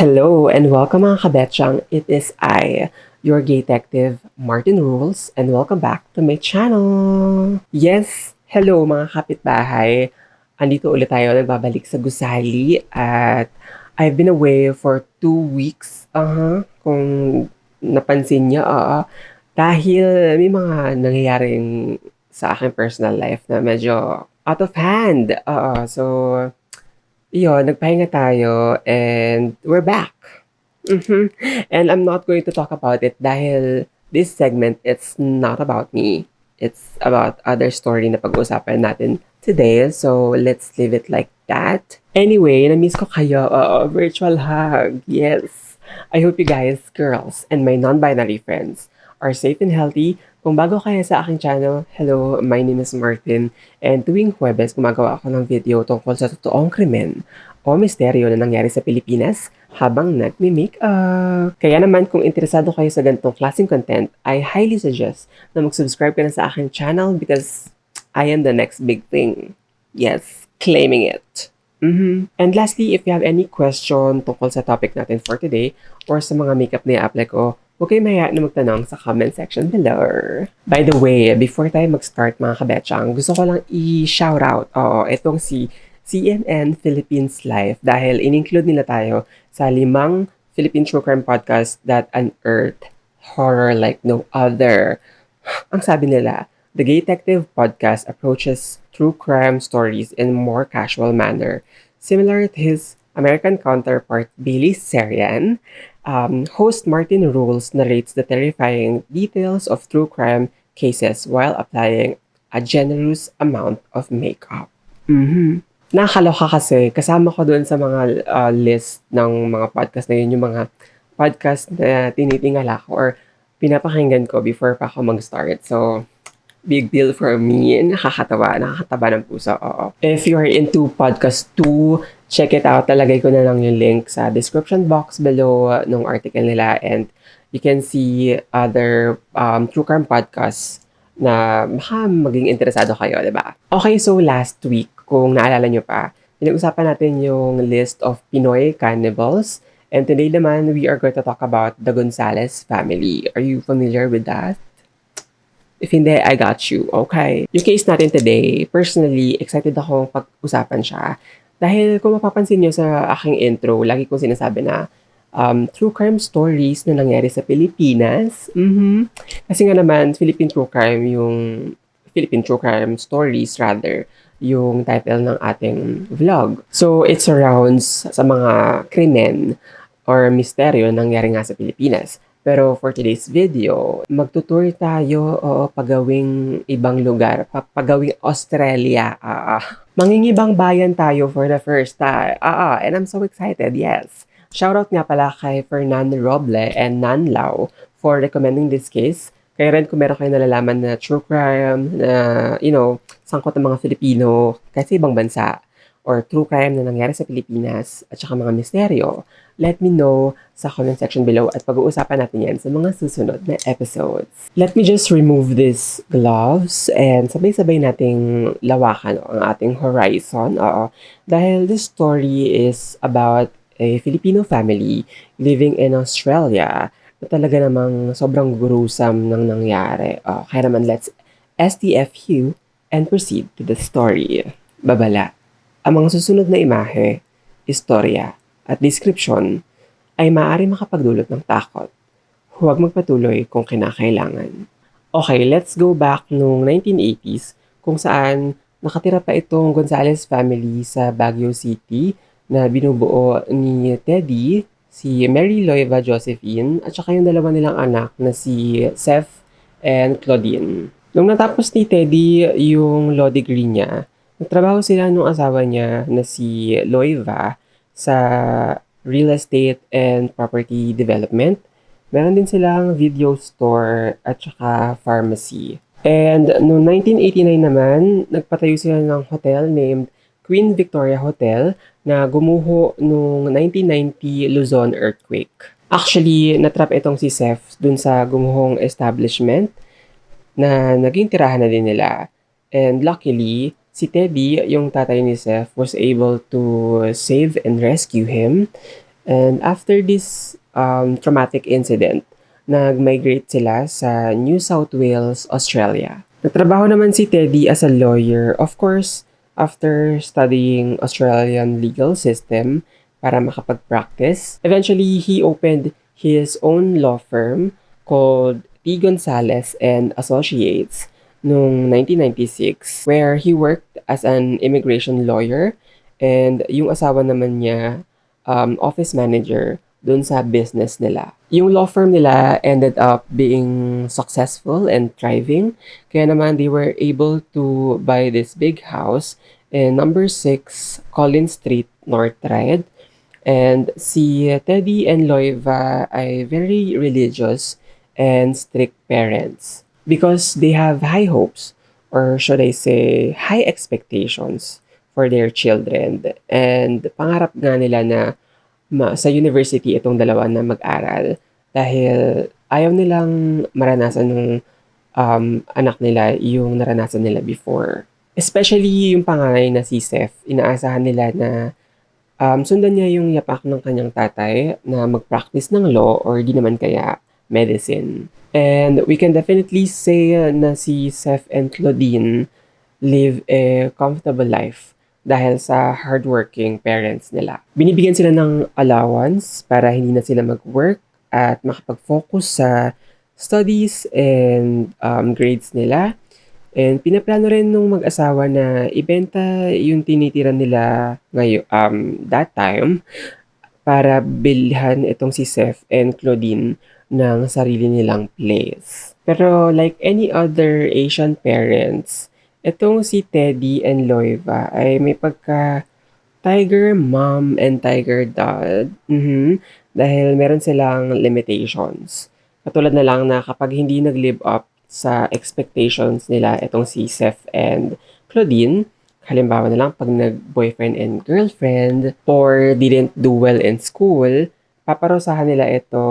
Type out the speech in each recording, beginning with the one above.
Hello and welcome mga kabetsyang. It is I, your gay detective, Martin Rules, and welcome back to my channel. Yes, hello mga kapitbahay. Andito ulit tayo nagbabalik sa gusali at I've been away for 2 weeks. Kung napansin niyo, dahil may mga nangyayaring sa aking personal life na medyo out of hand. So iyon, nagpahinga tayo and we're back. Mhm. And I'm not going to talk about it dahil this segment, it's not about me. It's about other story na pag-uusapan natin today. So let's leave it like that. Anyway, na-miss ko kayo. Virtual hug. Yes. I hope you guys, girls, and my non-binary friends are safe and healthy. Kung bago kayo sa aking channel, hello, my name is Martin. And tuwing Huwebes, gumagawa ako ng video tungkol sa totoong krimen o misteryo na nangyari sa Pilipinas habang nagme-makeup. Kaya naman kung interesado kayo sa ganitong klaseng content, I highly suggest na mag-subscribe ka na sa aking channel because I am the next big thing. Yes, claiming it. And lastly, if you have any question tungkol sa topic natin for today or sa mga makeup na i-apply ko, huwag kayo mahiya na magtanong sa comment section below. By the way, before tayo mag-start mga kabetsyang, gusto ko lang i-shoutout, itong si CNN Philippines Live dahil in-include nila tayo sa 5 Philippine True Crime Podcast that unearthed horror like no other. Ang sabi nila, the Gay Detective Podcast approaches true crime stories in more casual manner, similar to his American counterpart Billy Serian. Host Martin Rules narrates the terrifying details of true crime cases while applying a generous amount of makeup. Nakakaloka kasi, kasama ko doon sa mga list ng mga podcast na yun, yung mga podcast na tinitingala ko or pinapakinggan ko before pa ako mag-start. So, big deal for me. Nakakataba ng puso. Oo. If you are into podcast 2, check it out. Talagay ko na lang yung link sa description box below nung article nila and you can see other true crime podcasts na baka maging interesado kayo, di ba? Okay, so last week, kung naalala nyo pa, pinag-usapan natin yung list of Pinoy cannibals. And today naman, we are going to talk about the Gonzales family. Are you familiar with that? If hindi, I got you. Okay. Yung case natin today, personally, excited akong pag-usapan siya. Dahil kung mapapansin nyo sa aking intro, lagi kong sinasabi na true crime stories na nangyari sa Pilipinas. Kasi nga naman, Philippine True Crime Stories rather, yung title ng ating vlog. So, it surrounds sa mga krimen or misteryo na nangyari nga sa Pilipinas. Pero for today's video, magtutour tayo o pagawing ibang lugar, pagawing Australia. Mangingibang bayan tayo for the first time. And I'm so excited, yes. Shoutout nga pala kay Fernan Roble and Nan Lau for recommending this case. Kaya rin kung meron kayo nalalaman na true crime, na, sangkot ng mga Filipino kasi ibang bansa, or true crime na nangyari sa Pilipinas, at saka mga misteryo, let me know sa comment section below at pag-uusapan natin yan sa mga susunod na episodes. Let me just remove these gloves and sabay-sabay nating lawakan ang ating horizon. Dahil this story is about a Filipino family living in Australia na talaga namang sobrang gruesome ng nangyari. Kaya naman let's STFU and proceed to the story. Babala. Ang mga susunod na imahe, istorya, at description ay maaari makapagdulot ng takot. Huwag magpatuloy kung kinakailangan. Okay, let's go back noong 1980s kung saan nakatira pa itong Gonzales family sa Baguio City na binubuo ni Teddy, si Mary Loiva Josephine, at saka yung dalawa nilang anak na si Seth and Claudine. Nung natapos ni Teddy yung law degree niya, nagtrabaho sila nung asawa niya na si Loiva sa real estate and property development. Meron din silang video store at saka pharmacy. And noong 1989 naman, nagpatayo sila ng hotel named Queen Victoria Hotel na gumuho noong 1990 Luzon earthquake. Actually, natrap itong si Seth dun sa gumuhong establishment na naging tirahan na din nila. And luckily, si Teddy, yung tatay ni Seth, was able to save and rescue him. And after this traumatic incident, nag-migrate sila sa New South Wales, Australia. Nagtrabaho naman si Teddy as a lawyer, of course, after studying Australian legal system para makapag-practice. Eventually, he opened his own law firm called Gonzales and Associates noong 1996, where he worked as an immigration lawyer, and yung asawa naman niya office manager dun sa business nila. Yung law firm nila ended up being successful and thriving. Kaya naman they were able to buy this big house in number 6 Collins Street, North Ryde. And si Teddy and Loiva ay very religious and strict parents because they have high hopes, or should I say high expectations for their children. And pangarap nga nila na sa university itong dalawa na mag-aral dahil ayaw nilang maranasan ng anak nila yung naranasan nila before. Especially yung panganay na si Seth, inaasahan nila na sundan niya yung yapak ng kanyang tatay na mag-practice ng law or di naman kaya medicine. And we can definitely say na si Seth and Claudine live a comfortable life dahil sa hardworking parents nila. Binibigyan sila ng allowance para hindi na sila mag-work at makapag-focus sa studies and grades nila. And pinaplano rin nung mag-asawa na ibenta yung tinitira nila ngayon, that time, para bilhan itong si Seth and Claudine ng sarili nilang place. Pero like any other Asian parents, itong si Teddy and Loiva ay may pagka tiger mom and tiger dad. Dahil meron silang limitations. Katulad na lang na kapag hindi nag-live up sa expectations nila itong si Seth and Claudine, halimbawa na lang pag nag-boyfriend and girlfriend or didn't do well in school, paparusahan nila ito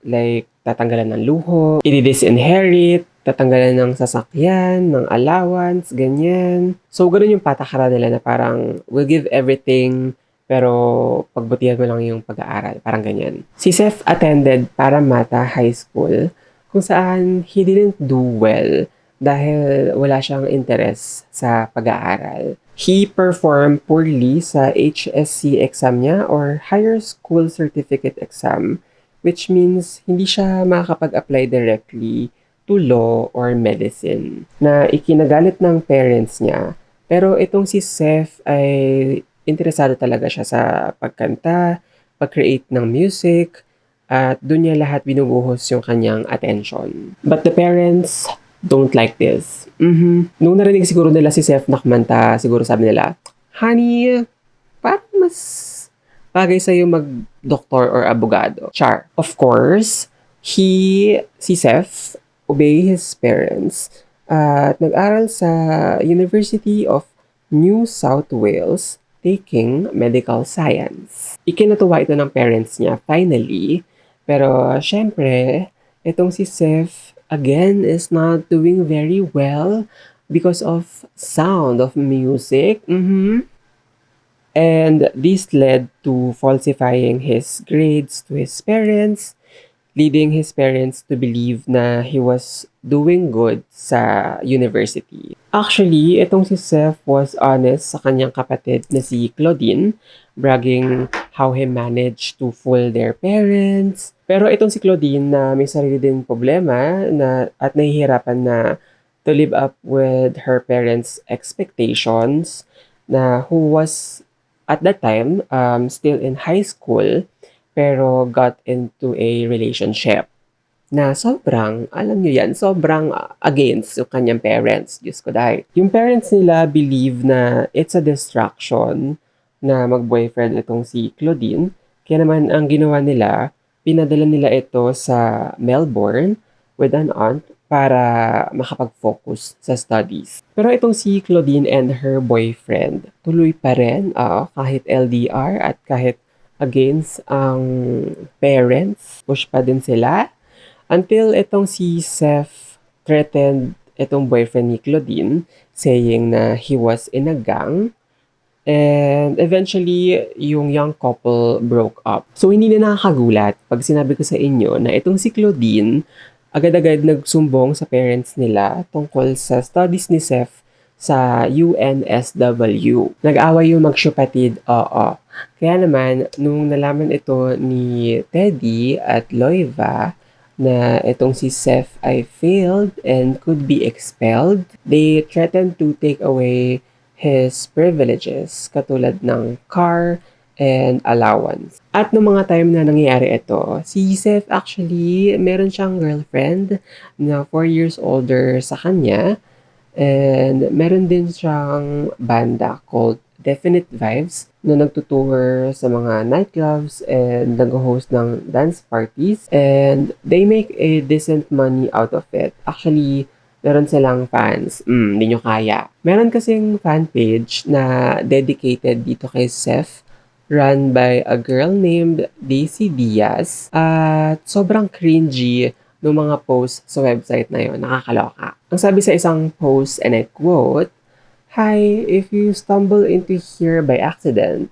like tatanggalan ng luho, i-disinherit, tatanggalan ng sasakyan, ng allowance, ganyan. So, ganun yung patakaran nila na parang we'll give everything pero pagbutihan mo lang yung pag-aaral. Parang ganyan. Si Seth attended Parramatta High School kung saan he didn't do well dahil wala siyang interest sa pag-aaral. He performed poorly sa HSC exam niya or Higher School Certificate exam, which means hindi siya makakapag-apply directly to law or medicine na ikinagalit ng parents niya. Pero itong si Seth ay interesado talaga siya sa pagkanta, pag-create ng music, at doon niya lahat binubuhos yung kanyang attention. But the parents don't like this. Nung narinig siguro nila si Seth na kumanta, siguro sabi nila, "Honey, parang mas bagay sa'yo mag-doktor or abogado." Char. Of course, si Seth, obey his parents at nag-aral sa University of New South Wales taking medical science. Ikinatuwa ito ng parents niya finally, pero syempre, itong si Seth again is not doing very well because of sound of music. And this led to falsifying his grades to his parents, leading his parents to believe na he was doing good sa university. Actually, itong si Seth was honest sa kanyang kapatid na si Claudine, bragging how he managed to fool their parents. Pero itong si Claudine na may sarili din problema at nahihirapan na to live up with her parents' expectations, na who was at that time still in high school pero got into a relationship na sobrang, alam nyo yan, sobrang against yung kanyang parents. Diyos ko dahil. Yung parents nila believe na it's a distraction na mag-boyfriend itong si Claudine. Kaya naman ang ginawa nila, pinadala nila ito sa Melbourne with an aunt para makapag-focus sa studies. Pero itong si Claudine and her boyfriend, tuloy pa rin kahit LDR at kahit against ang parents, push pa din sila. Until itong si Seth threatened itong boyfriend ni Claudine, saying na he was in a gang. And eventually, yung young couple broke up. So, hindi na nakakagulat pag sinabi ko sa inyo na itong si Claudine, agad-agad nagsumbong sa parents nila tungkol sa studies ni Seth sa UNSW. Nag-away yung magsyupatid, oo. Kaya naman, nung nalaman ito ni Teddy at Loiva na itong si Seth ay failed and could be expelled, they threatened to take away his privileges katulad ng car and allowance. At noong mga time na nangyayari ito, si Seth actually meron siyang girlfriend na 4 years older sa kanya and meron din siyang banda called Definite Vibes na nagtutour sa mga nightclubs and nag-host ng dance parties and they make a decent money out of it. Actually, meron silang fans. Hindi nyo kaya. Meron kasing fan page na dedicated dito kay Seth run by a girl named Daisy Diaz at sobrang cringy ng mga posts sa website na yon, nakakaloka. Ang sabi sa isang post, and I quote, "Hi, if you stumble into here by accident,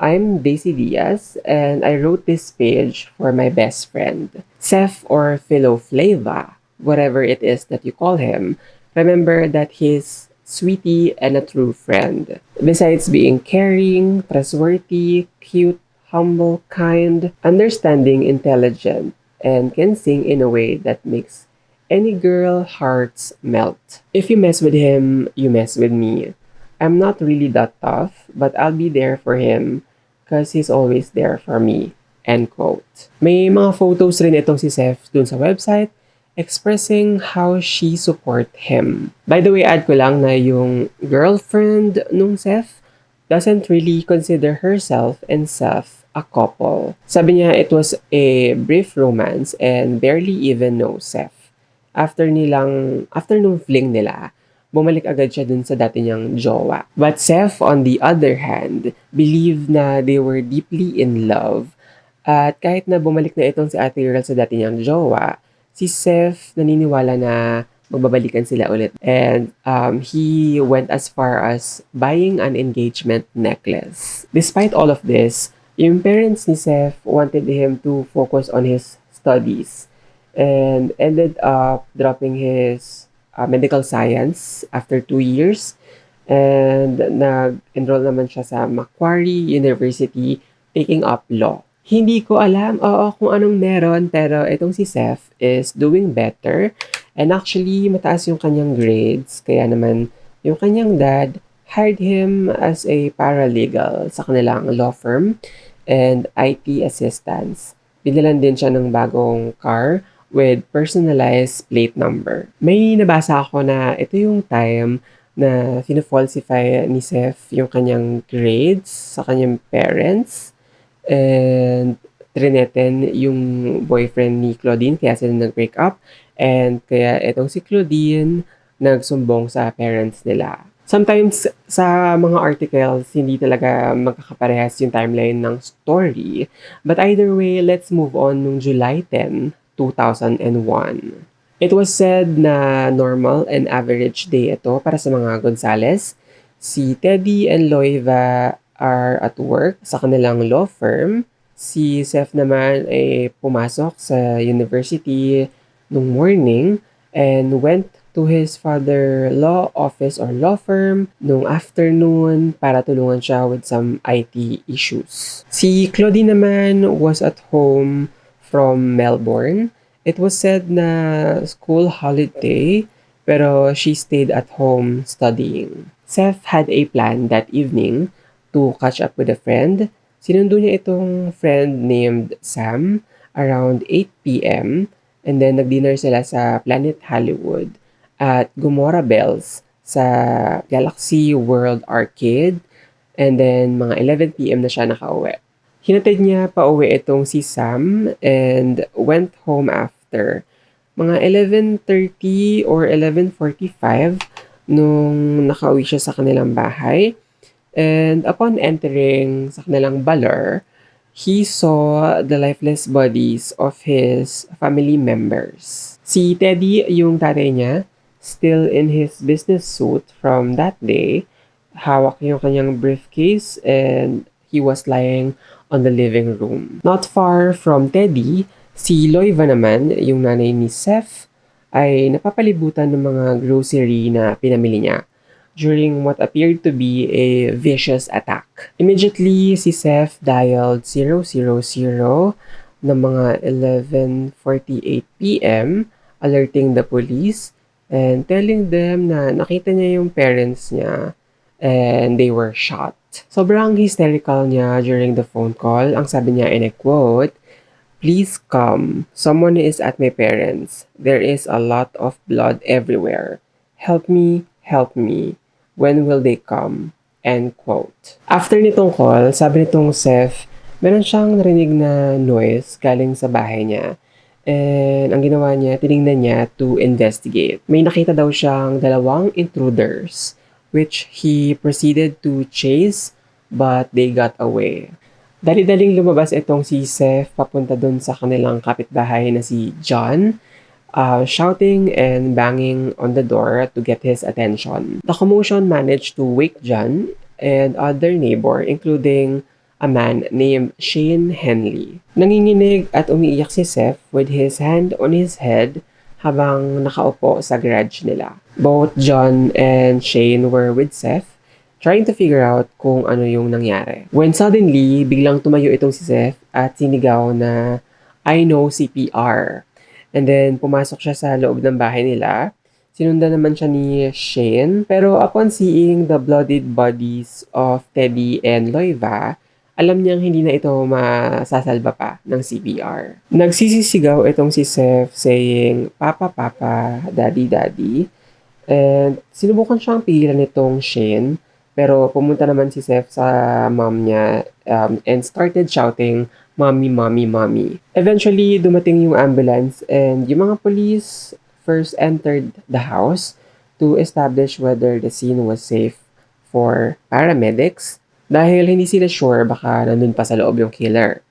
I'm Daisy Diaz, and I wrote this page for my best friend, Seth or Philo Flava, whatever it is that you call him. Remember that he's sweetie and a true friend. Besides being caring, trustworthy, cute, humble, kind, understanding, intelligent, and can sing in a way that makes any girl hearts melt. If you mess with him, you mess with me. I'm not really that tough, but I'll be there for him because he's always there for me." End quote. May mga photos rin itong si Seth dun sa website expressing how she support him. By the way, add ko lang na yung girlfriend nung Seth doesn't really consider herself and Seth a couple. Sabi niya it was a brief romance and barely even know Seth. After nung fling nila, bumalik agad siya dun sa dati niyang jowa. But Seth, on the other hand, believed na they were deeply in love. At kahit na bumalik na itong si Ate Girl sa dati niyang jowa, si Seth naniniwala na magbabalikan sila ulit. And he went as far as buying an engagement necklace. Despite all of this, yung parents ni Seth wanted him to focus on his studies and ended up dropping his medical science after 2 years. And nag-enroll naman siya sa Macquarie University taking up law. Hindi ko alam, oo, kung anong meron, pero itong si Seth is doing better. And actually, mataas yung kanyang grades. Kaya naman, yung kanyang dad hired him as a paralegal sa kanilang law firm and IT assistants. Binilan din siya ng bagong car with personalized plate number. May nabasa ako na ito yung time na sinufalsify ni Seth yung kanyang grades sa kanyang parents and trineten yung boyfriend ni Claudine kaya sila nag-break up and kaya itong si Claudine nagsumbong sa parents nila. Sometimes sa mga articles hindi talaga magkakaparehas yung timeline ng story, but either way, let's move on nung July 10, 2001. It was said na normal and average day ito para sa mga Gonzales. Si Teddy and Loiva are at work sa kanilang law firm. Si Seth naman ay pumasok sa university nung morning and went to his father law office or law firm nung afternoon para tulungan siya with some IT issues. Si Claudine naman was at home from Melbourne. It was said na school holiday pero she stayed at home studying. Seth had a plan that evening to catch up with a friend. Sinundo niya itong friend named Sam around 8 p.m. and then nag-dinner sila sa Planet Hollywood at Gomora Bells sa Galaxy World Arcade and then mga 11 p.m. na siya nakauwi. Hinatid niya pa uwi itong si Sam and went home after. Mga 11:30 or 11:45 nung nakauwi siya sa kanilang bahay. And upon entering sa kanilang baler, he saw the lifeless bodies of his family members. Si Teddy, yung tatay niya, still in his business suit from that day, hawak yung kanyang briefcase and he was lying on the living room. Not far from Teddy, si Loiva naman, yung nanay ni Seth, ay napapalibutan ng mga grocery na pinamili niya during what appeared to be a vicious attack. Immediately, si Seth dialed 000 ng mga 11:48 p.m., alerting the police and telling them na nakita niya yung parents niya and they were shot. Sobrang hysterical niya during the phone call. Ang sabi niya, and I quote, "Please come. Someone is at my parents. There is a lot of blood everywhere. Help me, help me. When will they come?" End quote. After nitong call, sabi nitong Seth, meron siyang narinig na noise galing sa bahay niya. And ang ginawa niya, tinignan niya to investigate. May nakita daw siyang dalawang intruders, which he proceeded to chase, but they got away. Dali-daling lumabas itong si Seth papunta dun sa kanilang kapitbahay na si John, shouting and banging on the door to get his attention. The commotion managed to wake John and other neighbor, including a man named Shane Henley. Nanginginig at umiiyak si Seth with his hand on his head habang nakaupo sa garage nila. Both John and Shane were with Seth, trying to figure out kung ano yung nangyari. When suddenly, biglang tumayo itong si Seth at sinigaw na, "I know CPR." And then, pumasok siya sa loob ng bahay nila. Sinundan naman siya ni Shane. Pero upon seeing the bloodied bodies of Teddy and Loiva, alam niyang hindi na ito masasalba pa ng CPR. Nagsisisigaw itong si Seth saying, "Papa, Papa, Daddy, Daddy." And sinubukan siyang pigilan nitong Shane. Pero pumunta naman si Seth sa mom niya and started shouting, "Mommy, Mommy, Mommy." Eventually, dumating yung ambulance and yung mga police first entered the house to establish whether the scene was safe for paramedics dahil hindi sila sure baka nandun pa sa loob yung killer.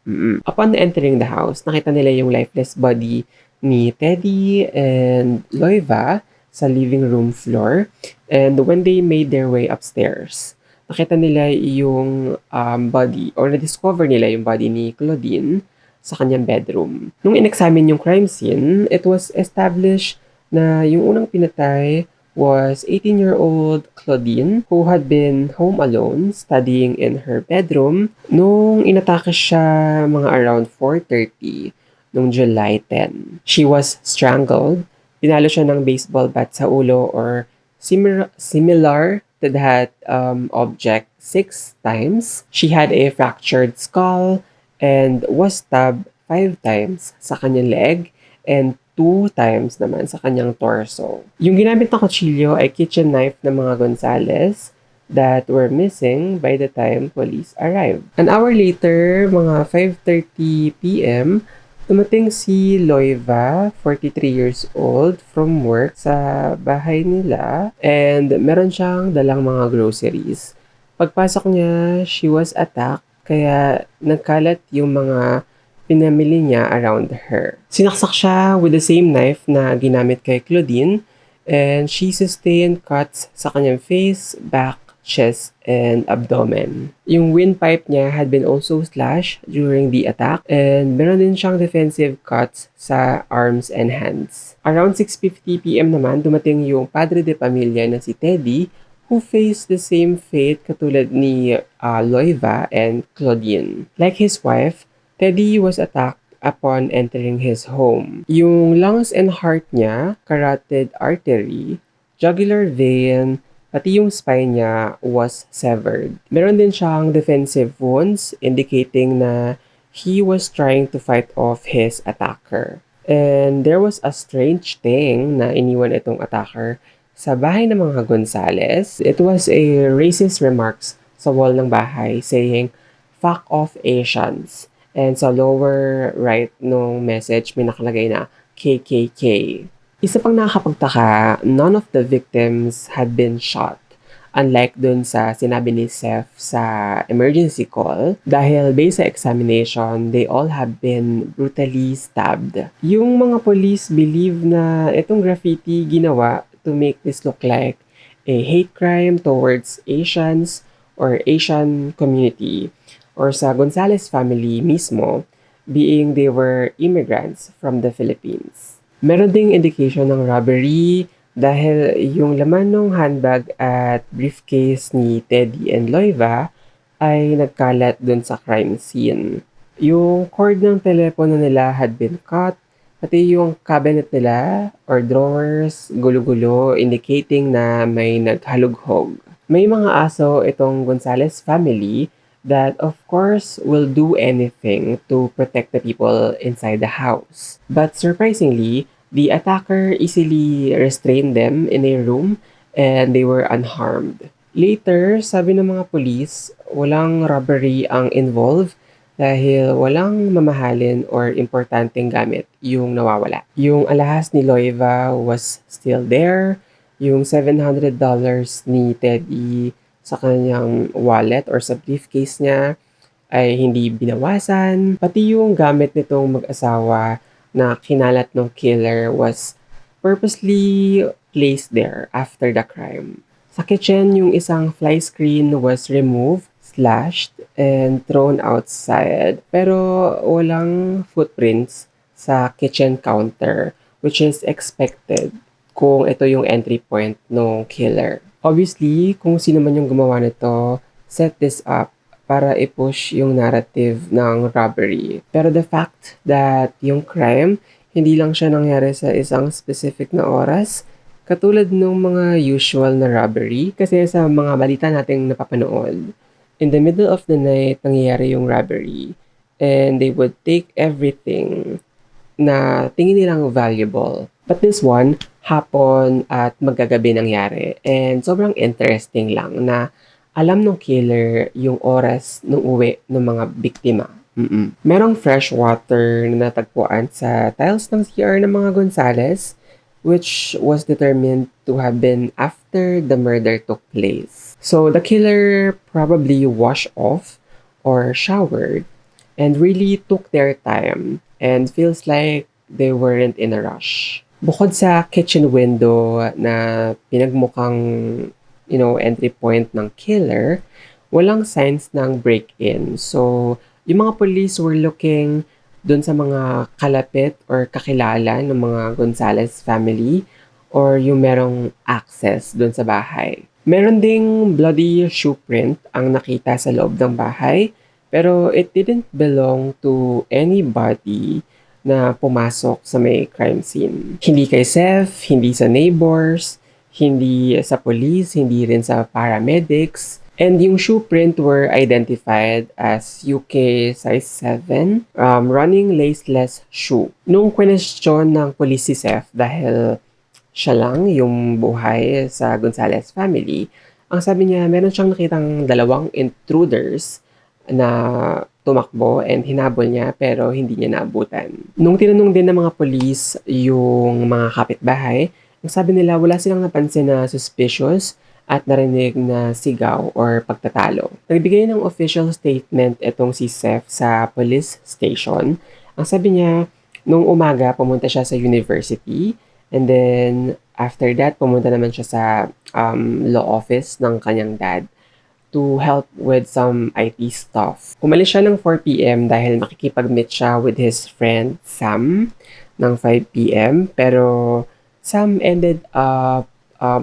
Upon entering the house, nakita nila yung lifeless body ni Teddy and Loiva sa living room floor. And when they made their way upstairs, nakita nila yung body or na-discover nila yung body ni Claudine sa kanyang bedroom. Nung in-examine yung crime scene, it was established na yung unang pinatay was 18-year-old Claudine who had been home alone studying in her bedroom nung inatake siya mga around 4:30 nung July 10. She was strangled. Pinalo siya ng baseball bat sa ulo or similar to that object 6 times. She had a fractured skull and was stabbed 5 times sa kanyang leg and 2 times naman sa kanyang torso. Yung ginamit na kutsilyo ay kitchen knife ng mga Gonzales that were missing by the time police arrived. An hour later, mga 5:30 p.m., dumating si Loiva, 43 years old, from work sa bahay nila and meron siyang dalang mga groceries. Pagpasok niya, she was attacked kaya nagkalat yung mga pinamili niya around her. Sinaksak siya with the same knife na ginamit kay Claudine and she sustained cuts sa kanyang face, back, chest, and abdomen. Yung windpipe niya had been also slashed during the attack and meron din siyang defensive cuts sa arms and hands. Around 6:50 p.m. naman, dumating yung padre de pamilya na si Teddy who faced the same fate katulad ni Loiva and Claudine. Like his wife, Teddy was attacked upon entering his home. Yung lungs and heart niya, carotid artery, jugular vein, pati yung spine niya was severed. Meron din siyang defensive wounds indicating na he was trying to fight off his attacker. And there was a strange thing na iniwan itong attacker sa bahay ng mga Gonzales. It was a racist remarks sa wall ng bahay saying, "Fuck off Asians." And sa lower right nung message may nakalagay na KKK. Isa pang nakakapagtaka, none of the victims had been shot. Unlike dun sa sinabi ni Seth sa emergency call, dahil based sa examination, they all have been brutally stabbed. Yung mga police believe na itong graffiti ginawa to make this look like a hate crime towards Asians or Asian community or sa Gonzales family mismo, being they were immigrants from the Philippines. Meron ding indication ng robbery dahil yung laman ng handbag at briefcase ni Teddy and Loiva ay nagkalat dun sa crime scene. Yung cord ng telepono nila had been cut, pati yung cabinet nila or drawers, gulo-gulo, indicating na may naghalughog. May mga aso itong Gonzales family that of course will do anything to protect the people inside the house. But surprisingly, the attacker easily restrained them in a room and they were unharmed. Later, sabi ng mga police, walang robbery ang involved dahil walang mamahalin or importanteng gamit yung nawawala. Yung alahas ni Loiva was still there. Yung $700 ni Teddy sa kanyang wallet or sa briefcase niya ay hindi binawasan. Pati yung gamit nitong mag-asawa na kinalat ng killer was purposely placed there after the crime. Sa kitchen, yung isang fly screen was removed, slashed, and thrown outside. Pero walang footprints sa kitchen counter, which is expected kung ito yung entry point ng killer. Obviously, kung sino man yung gumawa nito, set this up para i-push yung narrative ng robbery. Pero the fact that yung crime, hindi lang siya nangyari sa isang specific na oras, katulad ng mga usual na robbery, kasi sa mga balita nating napapanood, in the middle of the night, nangyayari yung robbery, and they would take everything na tingin nilang valuable. But this one, hapon at magagabi nangyari, and sobrang interesting lang na alam ng killer yung oras ng uwi ng mga biktima. Merong fresh water na natagpuan sa tiles ng CR ng mga Gonzales, which was determined to have been after the murder took place. So the killer probably washed off or showered and really took their time and feels like they weren't in a rush. Bukod sa kitchen window na pinagmukhang, entry point ng killer, walang signs ng break-in. So yung mga police were looking dun sa mga kalapit or kakilala ng mga Gonzales family or yung merong access dun sa bahay. Meron ding bloody shoe print ang nakita sa loob ng bahay, pero it didn't belong to anybody na pumasok sa may crime scene. Hindi kay Seth, hindi sa neighbors, hindi sa police, hindi rin sa paramedics. And yung shoe print were identified as UK size 7, running laceless shoe. Nung question ng police si Seth dahil siya lang yung buhay sa Gonzales family, ang sabi niya meron siyang nakitang dalawang intruders na tumakbo and hinabol niya pero hindi niya naabutan. Nung tinanong din ng mga police yung mga kapitbahay, ang sabi nila wala silang napansin na suspicious at narinig na sigaw or pagtatalo. Nagbigay ng official statement itong si Seth sa police station. Ang sabi niya, nung umaga pumunta siya sa university and then after that pumunta naman siya sa law office ng kanyang dad to help with some IT stuff. Umalis siya ng 4 p.m. dahil makikipag-meet siya with his friend Sam ng 5 p.m. Pero Sam ended up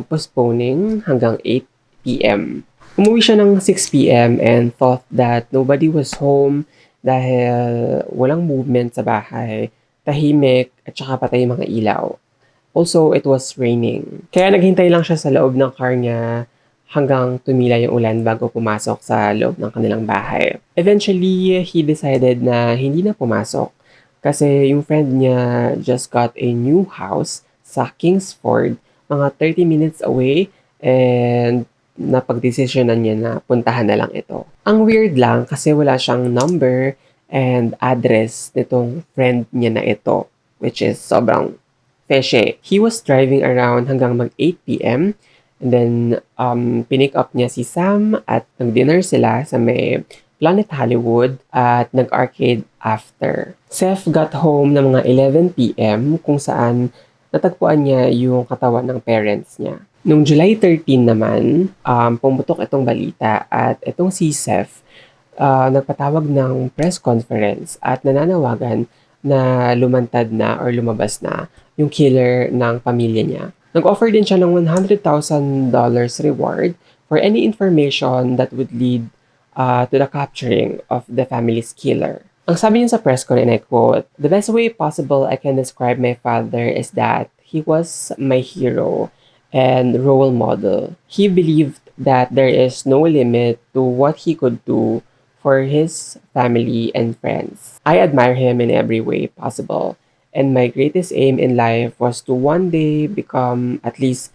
postponing hanggang 8 p.m. Umuwi siya ng 6 p.m. and thought that nobody was home dahil walang movement sa bahay, tahimik at saka patay yung mga ilaw. Also, it was raining. Kaya naghintay lang siya sa loob ng car niya hanggang tumila yung ulan bago pumasok sa loob ng kanilang bahay. Eventually, he decided na hindi na pumasok kasi yung friend niya just got a new house sa Kingsford, mga 30 minutes away, and napagdesisyonan niya na puntahan na lang ito. Ang weird lang kasi wala siyang number and address nitong friend niya na ito, which is sobrang fishy. He was driving around hanggang mag 8 p.m. and then pinick up niya si Sam at nag-dinner sila sa may Planet Hollywood at nag-arcade after. Seth got home ng mga 11 p.m. kung saan natagpuan niya yung katawan ng parents niya. Noong July 13 naman, pumutok itong balita at itong si Seth nagpatawag ng press conference at nananawagan na lumantad na or lumabas na yung killer ng pamilya niya. Nag-offer din siya ng $100,000 reward for any information that would lead to the capturing of the family's killer. Ang sabi niya sa press con, and I quote, "The best way possible I can describe my father is that he was my hero and role model. He believed that there is no limit to what he could do for his family and friends. I admire him in every way possible, and my greatest aim in life was to one day become at least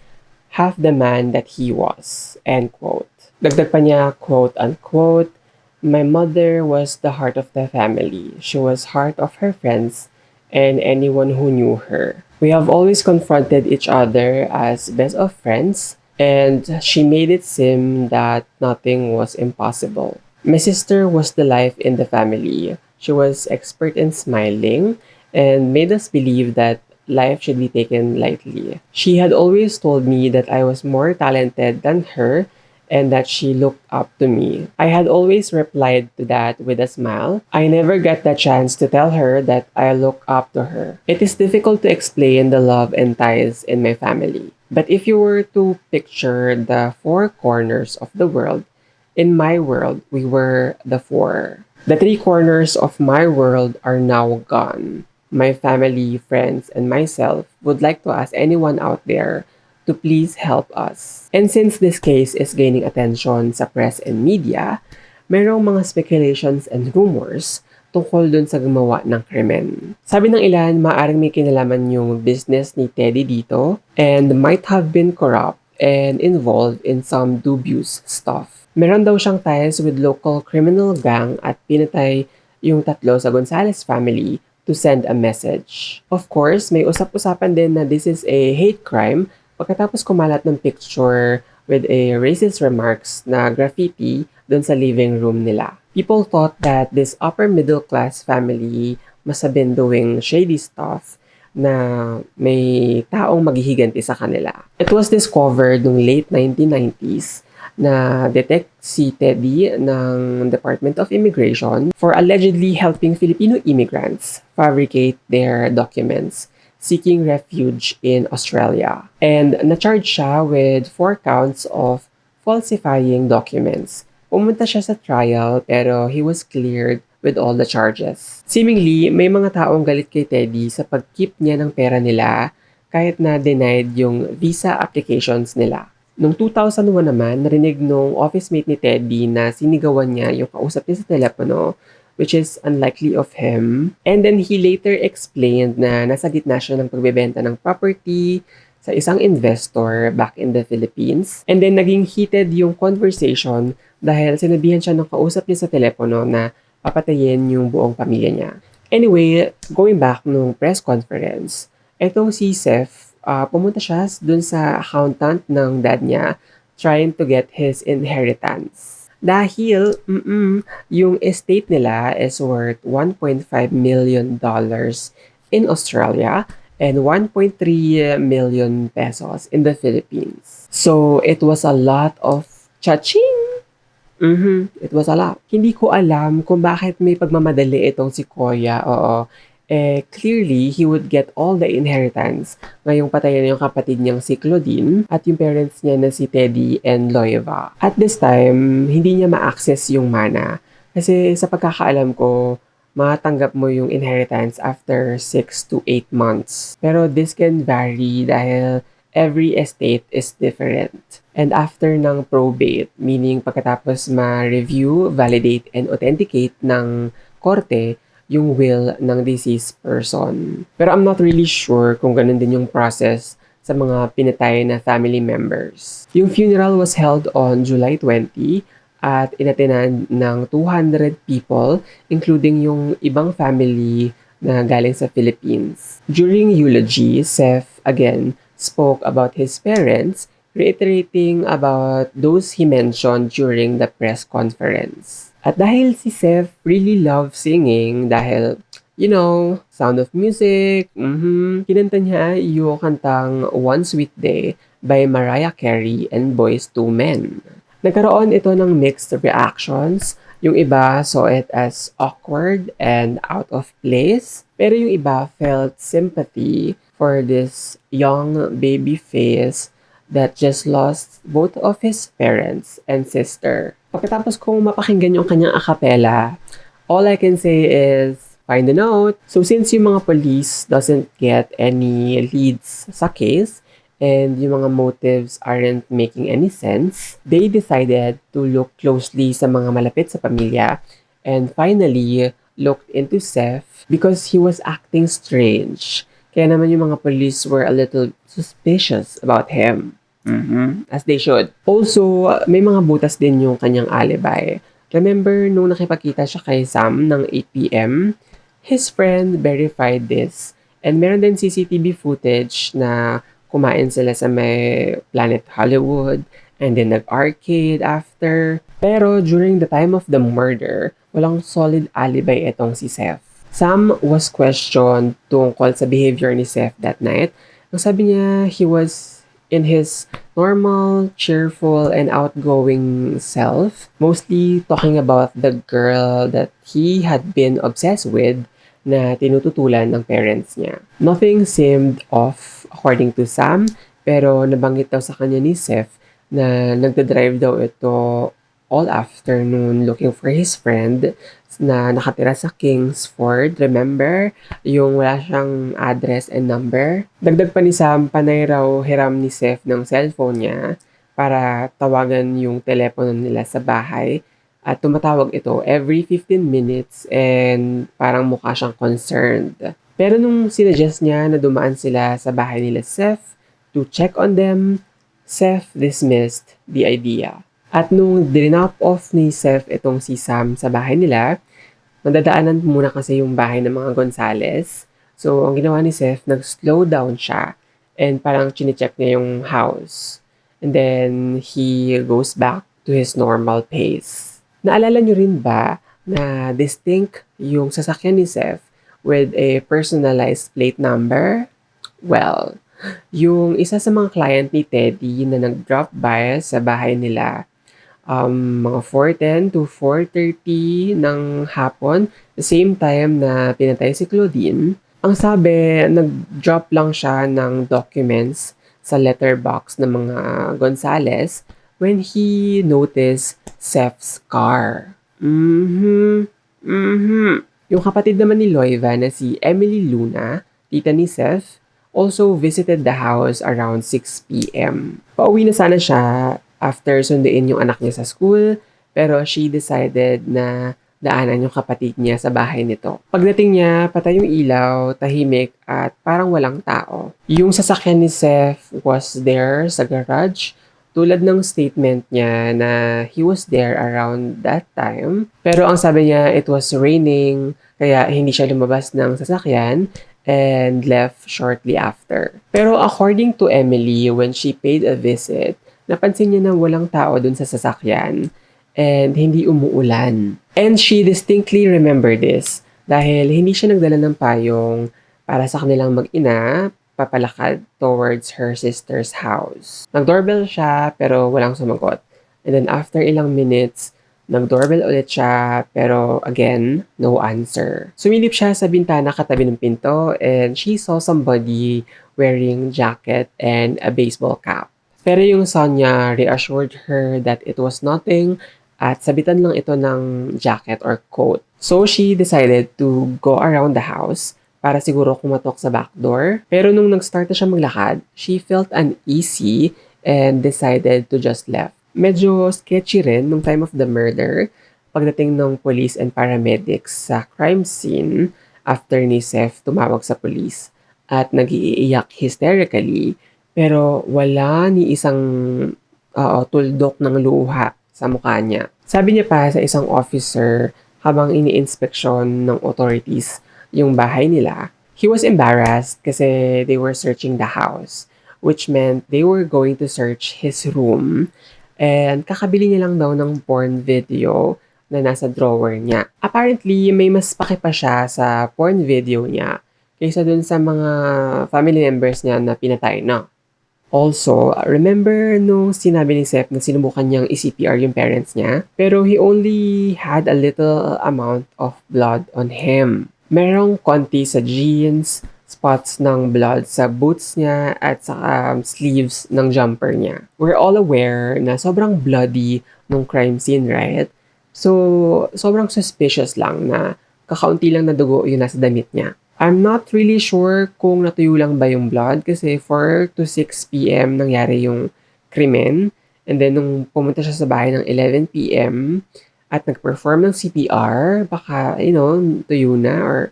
half the man that he was." End quote. Dagdag pa niya, quote unquote, "My mother was the heart of the family. She was heart of her friends and anyone who knew her. We have always confronted each other as best of friends, and she made it seem that nothing was impossible. My sister was the life in the family. She was expert in smiling and made us believe that life should be taken lightly. She had always told me that I was more talented than her and that she looked up to me. I had always replied to that with a smile. I never got the chance to tell her that I look up to her. It is difficult to explain the love and ties in my family. But if you were to picture the four corners of the world, in my world, we were the four. The three corners of my world are now gone. My family, friends, and myself would like to ask anyone out there to please help us." And since this case is gaining attention sa press and media, mayroong mga speculations and rumors tungkol dun sa gumawa ng krimen. Sabi ng ilan, maaaring may kinalaman yung business ni Teddy dito and might have been corrupt and involved in some dubious stuff. Meron daw siyang ties with local criminal gang at pinatay yung tatlo sa Gonzales family to send a message. Of course, may usap-usapan din na this is a hate crime pagkatapos kumalat ng picture with a racist remarks na graffiti dun sa living room nila. People thought that this upper middle class family must have been doing shady stuff na may taong maghihiganti sa kanila. It was discovered noong late 1990s na detect si Teddy ng Department of Immigration for allegedly helping Filipino immigrants fabricate their documents seeking refuge in Australia. And na-charge siya with 4 counts of falsifying documents. Pumunta siya sa trial pero he was cleared with all the charges. Seemingly, may mga taong galit kay Teddy sa pag-keep niya ng pera nila kahit na denied yung visa applications nila. Noong 2001 naman, narinig nung office mate ni Teddy na sinigawan niya yung kausap niya sa telepono, which is unlikely of him. And then he later explained na nasa gitna siya ng pagbebenta ng property sa isang investor back in the Philippines. And then naging heated yung conversation dahil sinabihan siya ng kausap niya sa telepono na papatayin yung buong pamilya niya. Anyway, going back nung press conference, etong si Seth, pumunta siya dun sa accountant ng dad niya trying to get his inheritance. Dahil yung estate nila is worth $1.5 million in Australia and 1.3 million pesos in the Philippines. So, it was a lot of cha-ching! It was a lot. Hindi ko alam kung bakit may pagmamadali itong si Koya. Oo. Clearly, he would get all the inheritance ngayong patayan yung kapatid niyang si Claudine at yung parents niya na si Teddy and Loeva. At this time, hindi niya ma-access yung mana kasi sa pagkakaalam ko, matanggap mo yung inheritance after 6 to 8 months. Pero this can vary dahil every estate is different. And after ng probate, meaning pagkatapos ma-review, validate, and authenticate ng korte, yung will ng deceased person. Pero I'm not really sure kung ganun din yung process sa mga pinatay na family members. Yung funeral was held on July 20 at inatenan ng 200 people, including yung ibang family na galing sa Philippines. During eulogy, Seth again spoke about his parents, reiterating about those he mentioned during the press conference. At dahil si Seth really loves singing dahil, Sound of Music, kinanta niya yung kantang One Sweet Day by Mariah Carey and Boyz II Men. Nagkaroon ito ng mixed reactions. Yung iba saw it as awkward and out of place, pero yung iba felt sympathy for this young baby face that just lost both of his parents and sister. Pagkatapos kong mapakinggan yung kanyang acapella, all I can say is find a note. So since yung mga police doesn't get any leads sa case, and yung mga motives aren't making any sense, they decided to look closely sa mga malapit sa pamilya and finally looked into Seth because he was acting strange. Kaya naman yung mga police were a little suspicious about him. As they should. Also, may mga butas din yung kanyang alibi. Remember nung nakipagkita siya kay Sam ng 8 p.m.? His friend verified this and meron din CCTV footage na kumain sila sa may Planet Hollywood and then nag-arcade after. Pero during the time of the murder, walang solid alibi itong si Seth. Sam was questioned tungkol sa behavior ni Seth that night. Ang sabi niya, he was in his normal, cheerful, and outgoing self, mostly talking about the girl that he had been obsessed with na tinututulan ng parents niya. Nothing seemed off according to Sam, pero nabanggit daw sa kanya ni Seth na nagdadrive daw ito all afternoon looking for his friend na nakatira sa Kingsford. Remember? Yung wala siyang address and number. Dagdag pa ni Sam, panay raw hiram ni Seth ng cellphone niya para tawagan yung telepono nila sa bahay. At tumatawag ito every 15 minutes and parang mukha siyang concerned. Pero nung sinuggest niya na dumaan sila sa bahay nila Seth to check on them, Seth dismissed the idea. At nung dinop off ni Seth itong si Sam sa bahay nila, nadadaanan muna kasi yung bahay ng mga Gonzales. So, ang ginawa ni Seth, nag-slow down siya and parang chinecheck niya yung house. And then, he goes back to his normal pace. Naalala nyo rin ba na distinct yung sasakyan ni Seth with a personalized plate number? Well, yung isa sa mga client ni Teddy na nag-drop by sa bahay nila, mga 4:10 to 4:30 ng hapon, the same time na pinatay si Claudine, ang sabi, nag-drop lang siya ng documents sa letterbox ng mga Gonzales when he noticed Seth's car. Yung kapatid naman ni Loiva na si Emily Luna, tita ni Seth, also visited the house around 6 p.m. Pauwi na sana siya after sunduin yung anak niya sa school, pero she decided na daanan yung kapatid niya sa bahay nito. Pagdating niya, patay yung ilaw, tahimik, at parang walang tao. Yung sasakyan ni Seth was there sa garage, tulad ng statement niya na he was there around that time. Pero ang sabi niya, it was raining, kaya hindi siya lumabas ng sasakyan and left shortly after. Pero according to Emily, when she paid a visit, napansin niya na walang tao dun sa sasakyan and hindi umuulan. And she distinctly remembered this dahil hindi siya nagdala ng payong para sa kanilang mag-ina papalakad towards her sister's house. Nag-doorbell siya pero walang sumagot. And then after ilang minutes, nag-doorbell ulit siya pero again, no answer. Sumilip siya sa bintana katabi ng pinto and she saw somebody wearing jacket and a baseball cap. Pero yung son niya reassured her that it was nothing at sabitan lang ito ng jacket or coat. So she decided to go around the house para siguro kumatok sa back door. Pero nung nag-start na siya maglakad, she felt uneasy and decided to just left. Medyo sketchy rin nung time of the murder, pagdating ng police and paramedics sa crime scene after ni Seth tumawag sa police at nag-iiyak hysterically, pero wala ni isang tuldok ng luha sa mukha niya. Sabi niya pa sa isang officer habang ini-inspeksyon ng authorities yung bahay nila, he was embarrassed kasi they were searching the house, which meant they were going to search his room and kakabili niya lang daw ng porn video na nasa drawer niya. Apparently, may mas paki pa siya sa porn video niya kaysa dun sa mga family members niya na pinatay na. Also, remember nung sinabi ni Seth na sinubukan niyang i-CPR yung parents niya? Pero he only had a little amount of blood on him. Merong konti sa jeans, spots ng blood sa boots niya at sa sleeves ng jumper niya. We're all aware na sobrang bloody nung crime scene, right? So, sobrang suspicious lang na kakaunti lang na dugo yung nasa damit niya. I'm not really sure kung natuyo lang ba yung blood kasi 4 to 6 p.m. nangyari yung krimen. And then nung pumunta siya sa bahay ng 11 p.m. at nag-perform ng CPR, baka, tuyo na or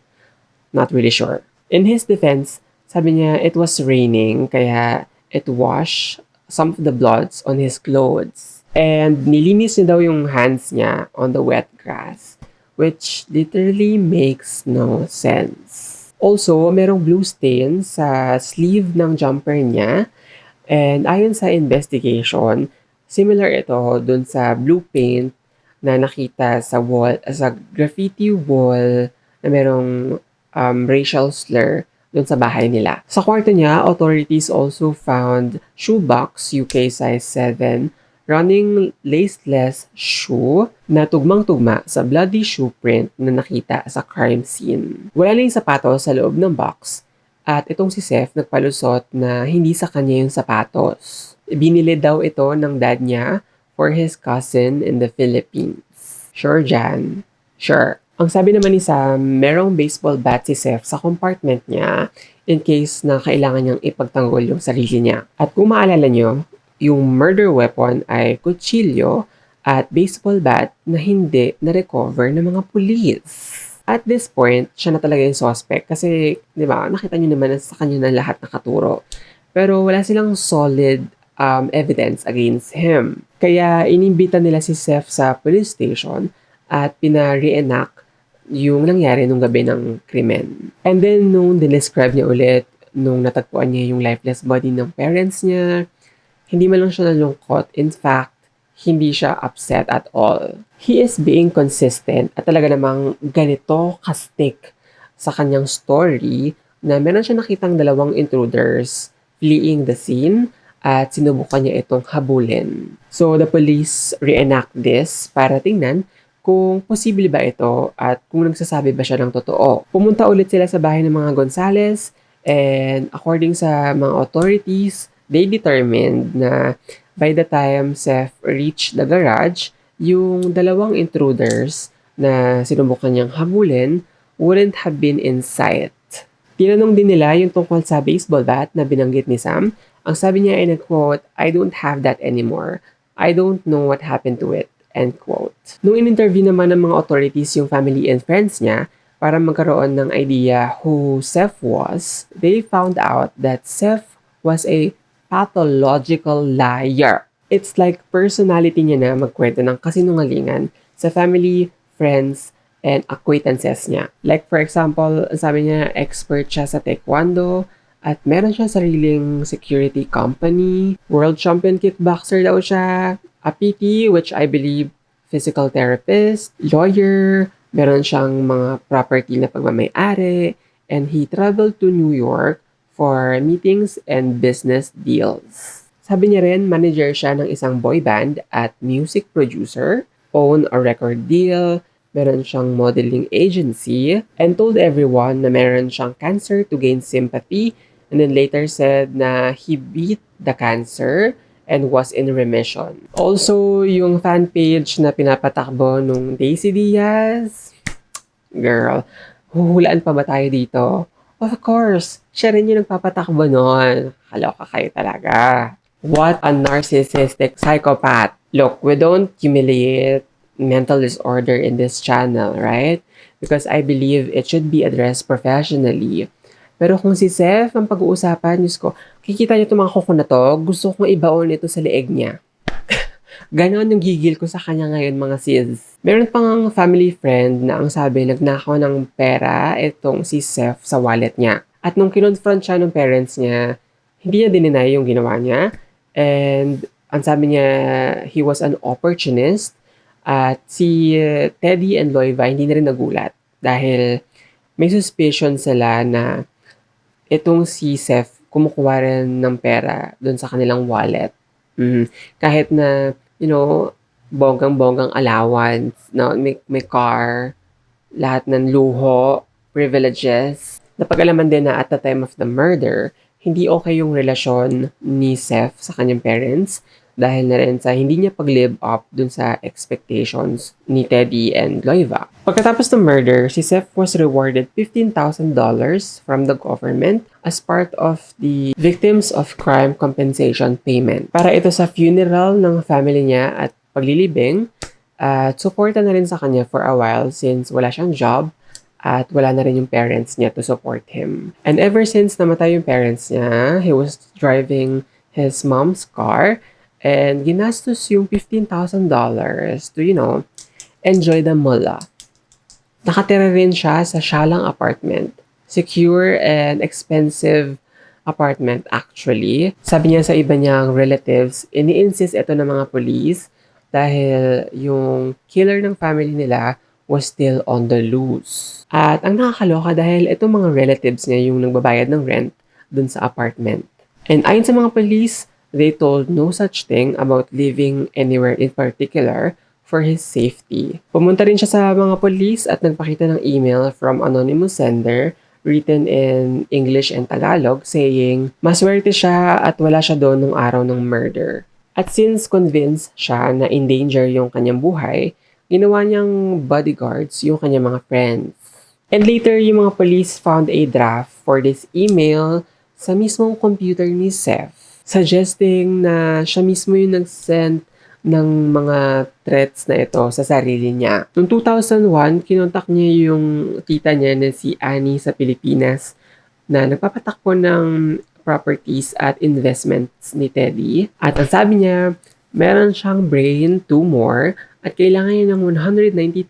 not really sure. In his defense, sabi niya it was raining kaya it washed some of the bloods on his clothes. And nilinis niya daw yung hands niya on the wet grass, which literally makes no sense. Also, merong blue stain sa sleeve ng jumper niya. And ayon sa investigation, similar ito dun sa blue paint na nakita sa wall, sa graffiti wall na merong racial slur dun sa bahay nila. Sa kwarto niya, authorities also found shoebox UK size 7 running laceless shoe na tugmang-tugma sa bloody shoe print na nakita sa crime scene. Wala na yung sapatos sa loob ng box at itong si Seth nagpalusot na hindi sa kanya yung sapatos. Binili daw ito ng dad niya for his cousin in the Philippines. Sure, Jan? Sure. Ang sabi naman ni Sam, merong baseball bat si Seth sa compartment niya in case na kailangan niyang ipagtanggol yung sarili niya. At kung maalala niyo, yung murder weapon ay kutsilyo at baseball bat na hindi na-recover ng mga pulis. At this point, siya na talaga yung suspect kasi, di ba, nakita niyo naman na sa kanya na lahat nakaturo. Pero wala silang solid evidence against him. Kaya inimbita nila si Seth sa police station at pina-reenact yung nangyari nung gabi ng krimen. And then, nung dinescribe niya ulit, nung natagpuan niya yung lifeless body ng parents niya, hindi man lang siya nalungkot. In fact, hindi siya upset at all. He is being consistent at talaga namang ganito ka-stick sa kanyang story na meron siya nakitang dalawang intruders fleeing the scene at sinubukan niya itong habulin. So, the police reenact this para tingnan kung posible ba ito at kung nagsasabi ba siya ng totoo. Pumunta ulit sila sa bahay ng mga Gonzales and according sa mga authorities, they determined na by the time Seth reached the garage, yung dalawang intruders na sinubukan niyang habulin wouldn't have been in sight. Tinanong din nila yung tungkol sa baseball bat na binanggit ni Sam. Ang sabi niya ay nag-quote, "I don't have that anymore. I don't know what happened to it." End quote. Nung in-interview naman ng mga authorities yung family and friends niya para magkaroon ng idea who Seth was, they found out that Seth was a pathological liar. It's like personality niya na magkwento ng kasinungalingan sa family, friends, and acquaintances niya. Like for example, sabi niya expert siya sa taekwondo at meron siya sariling security company, world champion kickboxer daw siya, a PT, which I believe physical therapist, lawyer, meron siyang mga property na pagmamay-ari, and he traveled to New York for meetings and business deals. Sabi niya rin, manager siya ng isang boy band at music producer, own a record deal, meron siyang modeling agency, and told everyone na meron siyang cancer to gain sympathy, and then later said na he beat the cancer and was in remission. Also, yung fan page na pinapatakbo nung Daisy Diaz, girl, huhulaan pa ba tayo dito? Of course, siya rin yung nagpapatakbo nun. Kaloka kayo talaga. What a narcissistic psychopath. Look, we don't humiliate mental disorder in this channel, right? Because I believe it should be addressed professionally. Pero kung si Seth ang pag-uusapan, Diyos ko, kikita niyo itong mga kuko na to, gusto kong ibaon ito sa leeg niya. Ganon yung gigil ko sa kanya ngayon, mga sis. Meron pang family friend na ang sabi, nagnakaw ng pera itong si Seth sa wallet niya. At nung kinonfront siya ng parents niya, hindi niya dininay yung ginawa niya. And ang sabi niya, he was an opportunist. At si Teddy and Loiva hindi na rin nagulat dahil may suspicion sila na itong si Seth kumukuha rin ng pera dun sa kanilang wallet. Kahit na, bonggang-bonggang allowance, no? May car, lahat ng luho, privileges. Napag-alaman din na at the time of the murder, hindi okay yung relasyon ni Seth sa kanyang parents dahil na rin sa hindi niya pag-live up dun sa expectations ni Teddy and Loiva. Pagkatapos ng murder, si Seth was rewarded $15,000 from the government as part of the Victims of Crime Compensation Payment. Para ito sa funeral ng family niya at paglilibing, at supportan na rin sa kanya for a while since wala siyang job at wala na rin yung parents niya to support him. And ever since namatay yung parents niya, he was driving his mom's car and ginastos yung $15,000 to, enjoy the mula. Nakatira rin siya sa syalang apartment. Secure and expensive apartment actually. Sabi niya sa iba niyang relatives, ini-insist ito ng mga police dahil yung killer ng family nila was still on the loose. At ang nakakaloka dahil itong mga relatives niya yung nagbabayad ng rent dun sa apartment. And ayon sa mga police, they told no such thing about living anywhere in particular for his safety. Pumunta rin siya sa mga police at nagpakita ng email from anonymous sender written in English and Tagalog saying maswerte siya at wala siya doon nung araw ng murder. At since convinced siya na in danger yung kanyang buhay, ginawa niyang bodyguards yung kanyang mga friends. And later, yung mga police found a draft for this email sa mismong computer ni Seth, suggesting na siya mismo yung nag-send ng mga threats na ito sa sarili niya. Noong 2001, kinontak niya yung tita niya na si Annie sa Pilipinas na nagpapatakbo ng properties at investments ni Teddy. At ang sabi niya, meron siyang brain tumor at kailangan niya ng $190,000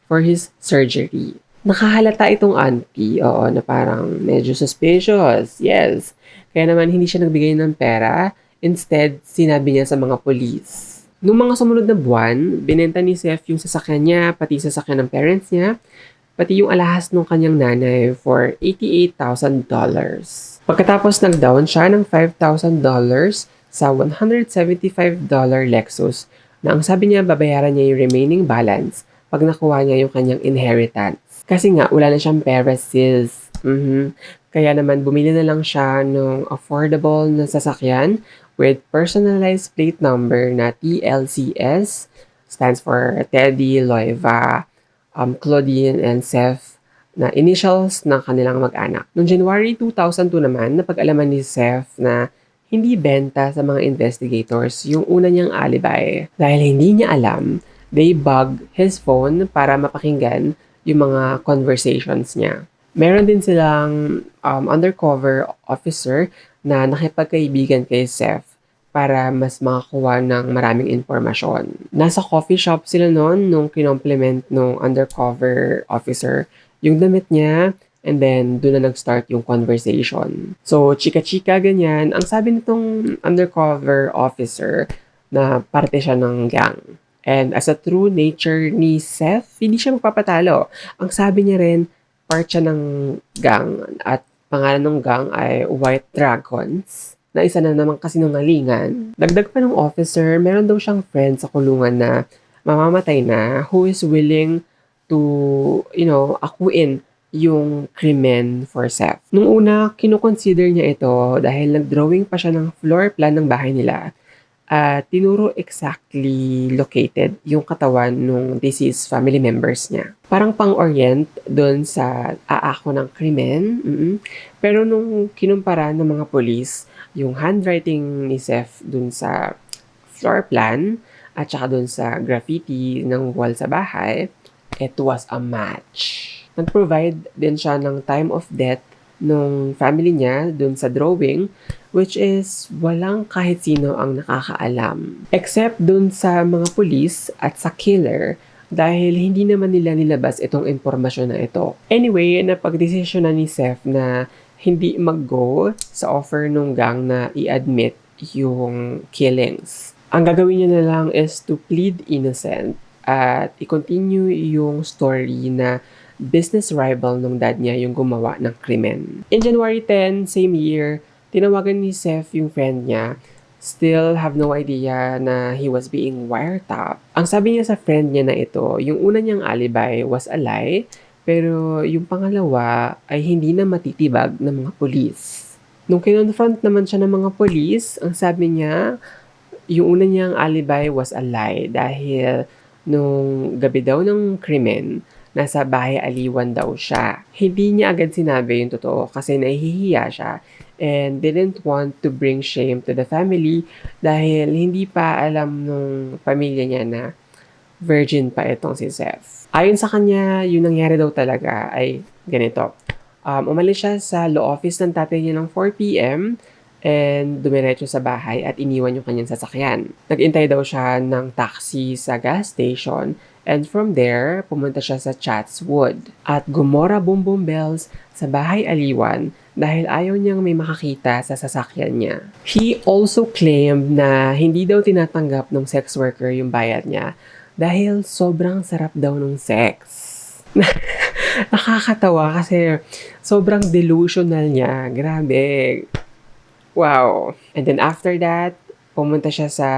for his surgery. Nakahalata itong auntie, na parang medyo suspicious, yes. Kaya naman hindi siya nagbigay ng pera, instead sinabi niya sa mga police. Noong mga sumunod na buwan, binenta ni Seth yung sasakyan niya, pati sasakyan ng parents niya, pati yung alahas ng kanyang nanay for $88,000. Pagkatapos nag-down siya ng $5,000 sa $175 Lexus na ang sabi niya babayaran niya yung remaining balance pag nakuha niya yung kanyang inheritance. Kasi nga, wala na siyang pera sis. Kaya naman bumili na lang siya ng affordable na sasakyan with personalized plate number na TLCS, stands for Teddy, Loiva, Claudine, and Seth na initials ng kanilang mag-anak. Noong January 2002 naman, napag-alaman ni Seth na hindi benta sa mga investigators yung una niyang alibi. Dahil hindi niya alam, they bugged his phone para mapakinggan yung mga conversations niya. Meron din silang undercover officer na nakipagkaibigan kay Seth para mas makakuha ng maraming impormasyon. Nasa coffee shop sila noon nung kinomplement nung undercover officer yung damit niya, and then doon na nag-start yung conversation. So, chika-chika ganyan. Ang sabi nitong undercover officer na parte siya ng gang. And as a true nature ni Seth, hindi siya magpapatalo. Ang sabi niya rin, part siya ng gang at pangalan ng gang ay White Dragons na isa na naman kasinungalingan. Dagdag pa ng officer, meron daw siyang friend sa kulungan na mamamatay na who is willing to, akuin yung krimen for Seth. Nung una, kinukonsider niya ito dahil nag-drawing pa siya ng floor plan ng bahay nila at tinuro exactly located yung katawan ng deceased family members niya. Parang pang-orient doon sa aako ng krimen. Pero nung kinumpara ng mga police, yung handwriting ni Seth doon sa floor plan at saka doon sa graffiti ng wall sa bahay, it was a match. Nag-provide din siya ng time of death nung family niya dun sa drawing, which is walang kahit sino ang nakakaalam. Except dun sa mga police at sa killer, dahil hindi naman nila nilabas itong impormasyon na ito. Anyway, napag-desisyon na ni Seth na hindi mag-go sa offer nung gang na i-admit yung killings. Ang gagawin niya na lang is to plead innocent at i-continue yung story na business rival nung dad niya yung gumawa ng krimen. In January 10, same year, tinawagan ni Seth yung friend niya. Still have no idea na he was being wiretapped. Ang sabi niya sa friend niya na ito, yung una niyang alibi was a lie, pero yung pangalawa ay hindi na matitibag ng mga pulis. Nung kinonfront naman siya ng mga pulis, ang sabi niya, yung una niyang alibi was a lie dahil nung gabi daw ng krimen, nasa bahay aliwan daw siya. Hindi niya agad sinabi yung totoo kasi nahihiya siya and didn't want to bring shame to the family dahil hindi pa alam nung pamilya niya na virgin pa itong si Seth. Ayon sa kanya, yung nangyari daw talaga ay ganito. Umalis siya sa law office ng tatay niya ng 4 p.m. and dumiretso sa bahay at iniwan yung kanyang sasakyan. Nag-intay daw siya ng taxi sa gas station and from there, pumunta siya sa Chatswood at gumora boom boom bells sa bahay aliwan dahil ayaw niyang may makakita sa sasakyan niya. He also claimed na hindi daw tinatanggap ng sex worker yung bayad niya dahil sobrang sarap daw ng sex. Nakakatawa kasi sobrang delusional niya. Grabe. Wow. And then after that, pumunta siya sa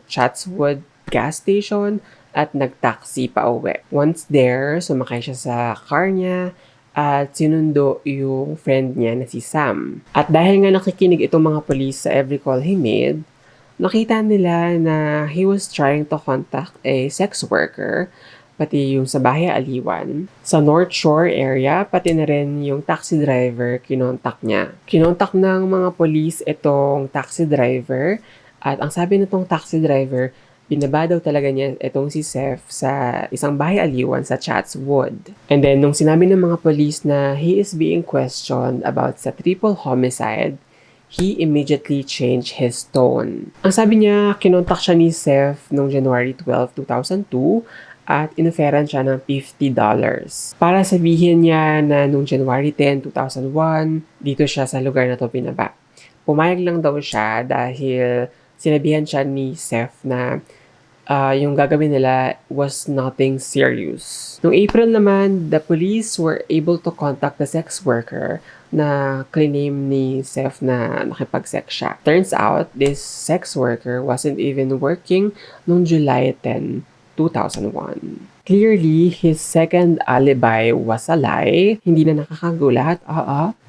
Chatswood gas station at nag-taxi pa uwi. Once there, sumakay siya sa car niya at sinundo yung friend niya na si Sam. At dahil nga nakikinig itong mga police sa every call he made, nakita nila na he was trying to contact a sex worker, pati yung sa bahay aliwan, sa North Shore area, pati na rin yung taxi driver kinontak niya. Kinontak ng mga police itong taxi driver at ang sabi nitong taxi driver, binaba daw talaga niya itong si Seth sa isang bahay aliwan sa Chatswood. And then, nung sinabi ng mga police na he is being questioned about sa triple homicide, he immediately changed his tone. Ang sabi niya, kinontak siya ni Seth noong January 12, 2002 at inoferan siya ng $50 para sabihin niya na noong January 10, 2001, dito siya sa lugar na to binaba. Pumayag lang daw siya dahil sinabihan siya ni Seth na yung gagawin nila was nothing serious. Noong April naman, the police were able to contact the sex worker na claim ni Seth na nakipag-sex siya. Turns out, this sex worker wasn't even working noong July 10, 2001. Clearly, his second alibi was a lie. Hindi na nakakagulat.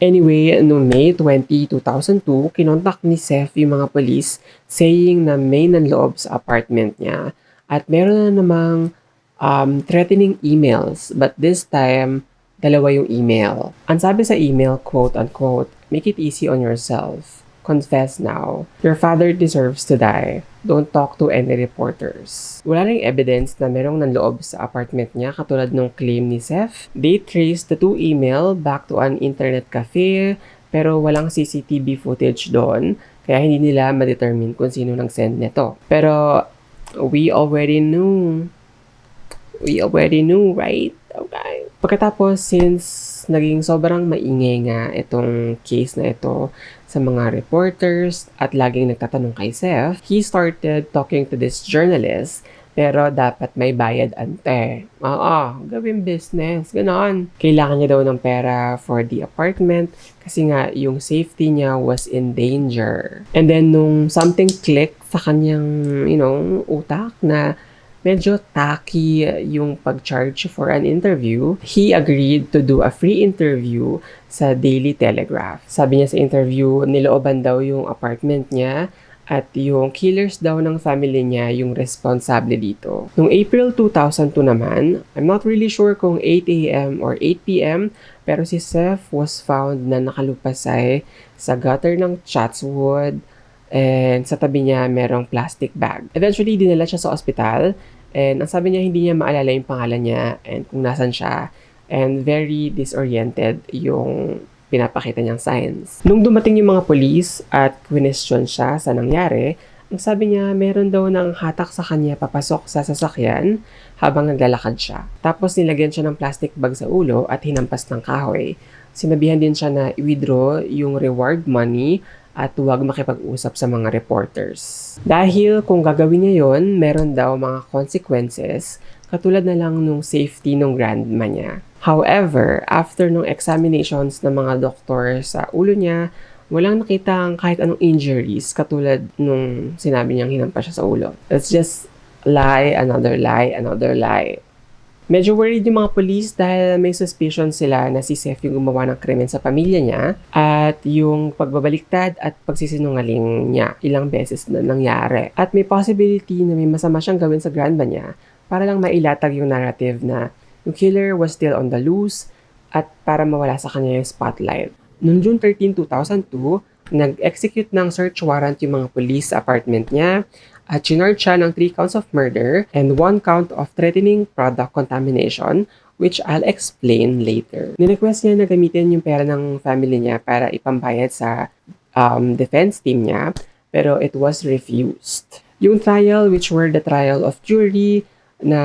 Anyway, noong May 20, 2002, kinontak ni Seth yung mga police saying na may nanloob sa apartment niya. At meron na namang threatening emails. But this time, dalawa yung email. Ang sabi sa email, quote-unquote, "Make it easy on yourself. Confess now. Your father deserves to die. Don't talk to any reporters." Wala ring evidence na merong nanloob sa apartment niya katulad ng claim ni Seth. They traced the two email back to an internet cafe pero walang CCTV footage doon kaya hindi nila ma-determine kung sino nag-send nito. Pero we already knew. We already knew, right? Okay. Pagkatapos, since naging sobrang maingay nga itong case na ito sa mga reporters at laging nagtatanong kay Seth, he started talking to this journalist pero dapat may bayad ante. Gawin business, ganon. Kailangan niya daw ng pera for the apartment kasi nga yung safety niya was in danger. And then nung something clicked sa kanyang, utak na medyo tacky yung pag-charge for an interview, he agreed to do a free interview sa Daily Telegraph. Sabi niya sa interview, nilooban daw yung apartment niya at yung killers daw ng family niya yung responsable dito. Noong April 2002 naman, I'm not really sure kung 8 a.m. or 8 p.m., pero si Seth was found na nakalupasay sa gutter ng Chatswood and sa tabi niya merong plastic bag. Eventually, dinala siya sa ospital and ang sabi niya hindi niya maalala yung pangalan niya and kung nasan siya and very disoriented yung pinapakita niyang signs. Nung dumating yung mga police at question siya sa nangyari, ang sabi niya meron daw ng hatak sa kanya papasok sa sasakyan habang naglalakad siya. Tapos nilagyan siya ng plastic bag sa ulo at hinampas ng kahoy. Sinabihan din siya na i-withdraw yung reward money at huwag makipag-usap sa mga reporters. Dahil kung gagawin niya yon, meron daw mga consequences katulad na lang nung safety ng grandma niya. However, after nung examinations ng mga doktor sa ulo niya, walang nakitang kahit anong injuries katulad nung sinabi niyang hinampas siya sa ulo. It's just lie, another lie, another lie. Medyo worried yung mga police dahil may suspicion sila na si Seth yung gumawa ng krimen sa pamilya niya at yung pagbabaliktad at pagsisinungaling niya ilang beses na nangyari. At may possibility na may masama siyang gawin sa grandma niya para lang mailatag yung narrative na yung killer was still on the loose at para mawala sa kanya yung spotlight. Noong June 13, 2002, nag-execute ng search warrant yung mga police sa apartment niya at chinarge siya ng 3 counts of murder and 1 count of threatening product contamination, which I'll explain later. Nirequest niya na gamitin yung pera ng family niya para ipambayad sa defense team niya, pero it was refused. Yung trial, which were the trial of jury, na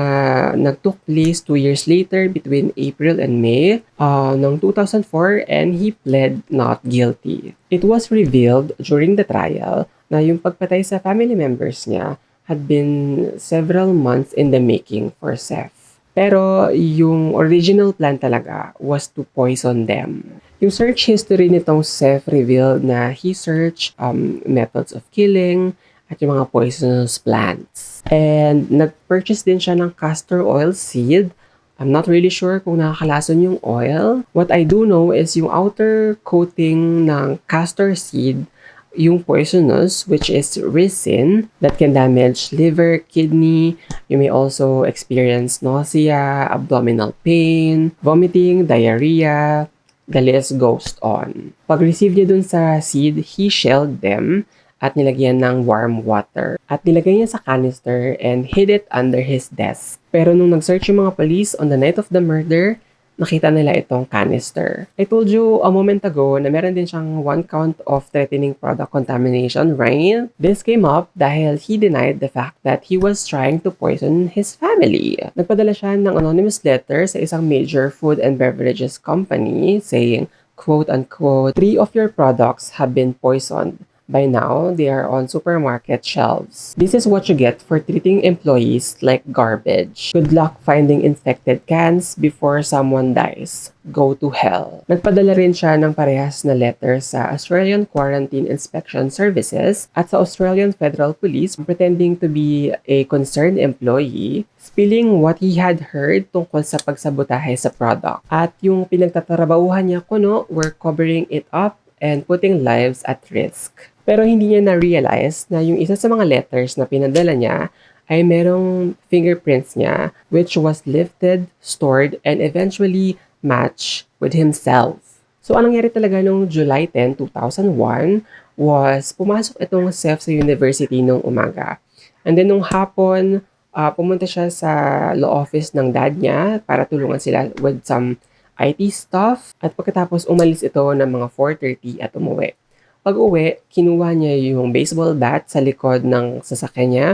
nagtook place 2 years later between April and May ng 2004 and he pled not guilty. It was revealed during the trial na yung pagpatay sa family members niya had been several months in the making for Seth. Pero yung original plan talaga was to poison them. Yung search history nitong Seth revealed na he searched methods of killing at yung mga poisonous plants. And nag-purchase din siya ng castor oil seed. I'm not really sure kung nakakalason yung oil. What I do know is yung outer coating ng castor seed, yung poisonous, which is resin, that can damage liver, kidney. You may also experience nausea, abdominal pain, vomiting, diarrhea. The list goes on. Pag-receive niya dun sa seed, he shelled them at nilagyan ng warm water. At nilagay niya sa canister and hid it under his desk. Pero nung nag-search yung mga police on the night of the murder, nakita nila itong canister. I told you a moment ago na meron din siyang 1 count of threatening product contamination, right? This came up dahil he denied the fact that he was trying to poison his family. Nagpadala siya ng anonymous letter sa isang major food and beverages company saying, quote-unquote, 3 of your products have been poisoned. By now, they are on supermarket shelves. This is what you get for treating employees like garbage. Good luck finding infected cans before someone dies. Go to hell. Nagpadala rin siya ng parehas na letter sa Australian Quarantine Inspection Services at sa Australian Federal Police pretending to be a concerned employee, spilling what he had heard tungkol sa pagsabotahe sa product. At yung pinagtatrabahuhan niya kuno were covering it up and putting lives at risk. Pero hindi niya na-realize na yung isa sa mga letters na pinadala niya ay merong fingerprints niya which was lifted, stored, and eventually matched with himself. So, anong nangyari talaga nung July 10, 2001 was pumasok itong Seth sa university nung umaga. And then nung hapon, pumunta siya sa law office ng dad niya para tulungan sila with some IT stuff. At pagkatapos umalis ito ng mga 4:30 at umuwi. Pag-uwi, kinuha niya yung baseball bat sa likod ng sasakyan niya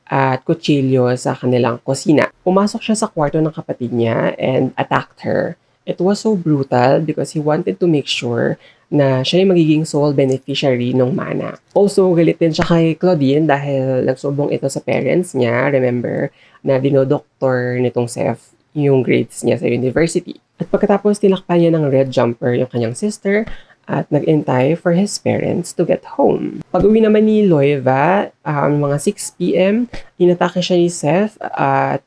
at kutsilyo sa kanilang kusina. Pumasok siya sa kwarto ng kapatid niya and attacked her. It was so brutal because he wanted to make sure na siya yung magiging sole beneficiary ng mana. Also, galit din siya kay Claudine dahil nagsumbong ito sa parents niya. Remember na dinodoktor nitong Seth yung grades niya sa university. At pagkatapos tinakpan niya ng red jumper yung kanyang sister at nag-intay for his parents to get home. Pag-uwi naman ni Loeva, mga 6 p.m., inatake siya ni Seth at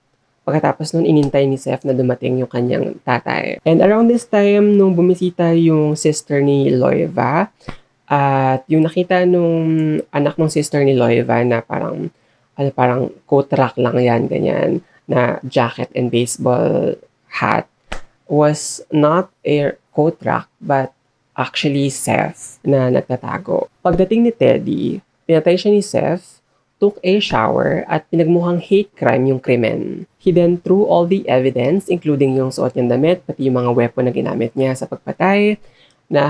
pagkatapos nun inintay ni Seth na dumating yung kanyang tatay. And around this time, nung bumisita yung sister ni Loeva, at yung nakita nung anak ng sister ni Loeva na parang coat rack lang yan, ganyan, na jacket and baseball hat, was not a coat rack, but actually Seth na nagtatago. Pagdating ni Teddy, pinatay siya ni Seth, took a shower, at pinagmukhang hate crime yung krimen. He then threw all the evidence, including yung suot niyang damit, pati yung mga weapon na ginamit niya sa pagpatay, na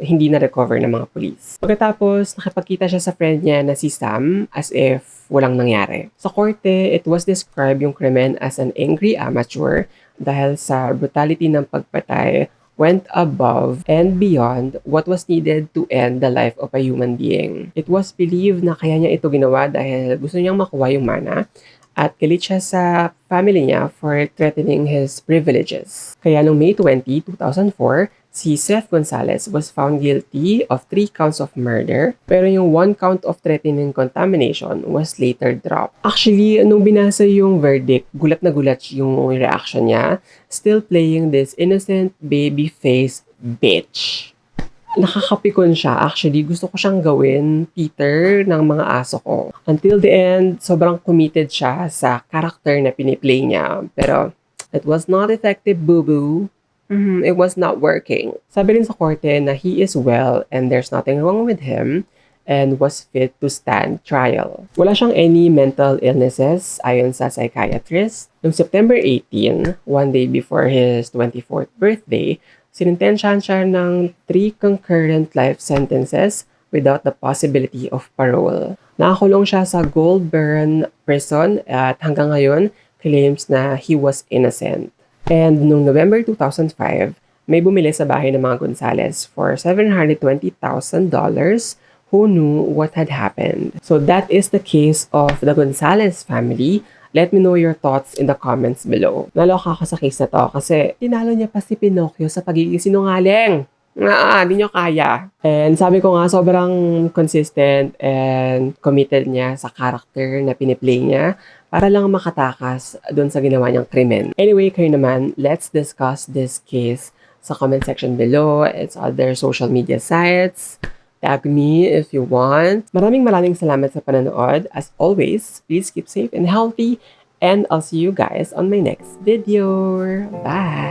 hindi na-recover ng mga police. Pagkatapos, nakipagkita siya sa friend niya na si Sam as if walang nangyari. Sa korte, it was described yung krimen as an angry amateur dahil sa brutality ng pagpatay went above and beyond what was needed to end the life of a human being. It was believed na kaya niya ito ginawa dahil gusto niyang makuha yung mana at galit siya sa family niya for threatening his privileges. Kaya noong May 20, 2004, si Seth Gonzales was found guilty of 3 counts of murder, pero yung 1 count of threatening contamination was later dropped. Actually, nung binasa yung verdict, gulat na gulat yung reaction niya, still playing this innocent baby face bitch. Nakakapikon siya. Actually, gusto ko siyang gawin Peter ng mga aso ko. Until the end, sobrang committed siya sa character na piniplay niya. Pero, it was not effective, boo-boo. It was not working. Sabi rin sa korte na he is well and there's nothing wrong with him and was fit to stand trial. Wala siyang any mental illnesses ayon sa psychiatrist. Noong September 18, one day before his 24th birthday, sinintensyahan siya ng 3 concurrent life sentences without the possibility of parole. Nakakulong siya sa Goulburn Prison at hanggang ngayon, claims na he was innocent. And noong November 2005, may bumili sa bahay ng mga Gonzales for $720,000 who knew what had happened. So that is the case of the Gonzales family. Let me know your thoughts in the comments below. Naloka ako sa case na to kasi tinalo niya pa si Pinocchio sa pagiging sinungaling. Di nyo kaya. And sabi ko nga, sobrang consistent and committed niya sa character na piniplay niya para lang makatakas doon sa ginawa niyang krimen. Anyway, kayo naman, let's discuss this case sa comment section below. It's other social media sites. Tag me if you want. Maraming salamat sa panonood. As always, please keep safe and healthy. And I'll see you guys on my next video. Bye!